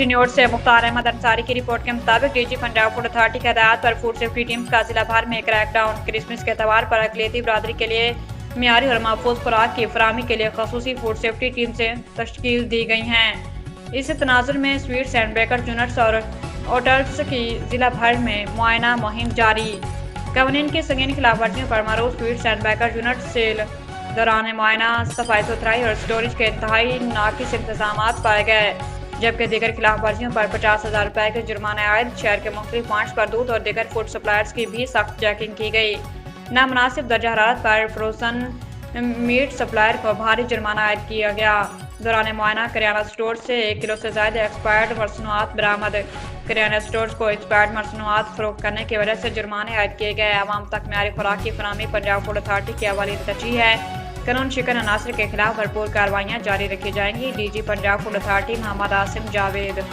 News से मुख्तार अहमद अंसारी की report के मुताबिक डीजी पंजाब फूड अथॉरिटी की हदायत पर फूड सेफ्टी टीम्स का जिला भर में क्रैकडाउन। क्रिसमस के त्यौहार पर अकलियती बरादरी के लिए मियारी और महफूज खुराक की फराहमी के लिए खसूसी फूड सेफ्टी टीम से तश्कील दी गई हैं। इस तनाजुर में स्वीट्स एंड बेकर यूनिट्स और होटल्स की जिला भर में मुआयना मुहिम जारी। कवानीन की संगीन खिलाफ वर्जियों पर मरूज स्वीट्स एंड बेकर यूनिट से दौरान मुआयना सफाई सुथराई और स्टोरेज के इंतहाई नाकिस इंतजाम पाए गए, जबकि दीगर खिलाफ वर्जियों पर 50,000 रुपए के जुर्माने आयद। शहर के मुख्तलिफ पॉइंट्स पर दूध और दीगर फूड सप्लायर्स की भी सख्त चेकिंग की गई। नामुनासिब दर्जा हरारत पर फ्रोजन मीट सप्लायर को भारी जुर्माना आयद किया गया। दौरान मुआयना करियाना स्टोर से 1 किलो से ज्यादा एक्सपायर्ड मसनूआत बरामद। करियाना स्टोर्स को एक्सपायर्ड मसनूआत फरोख्त करने की वजह से जुर्माने आयद किए गए। आवाम तक मियारी खुराक की फराहमी पंजाब फूड अथॉरिटी की अवाली तरजीह है। कानून शिकन अनासर के खिलाफ भरपूर कार्रवाइयाँ जारी रखी जाएंगी। DG Punjab food authority Mohammad Asim Javed.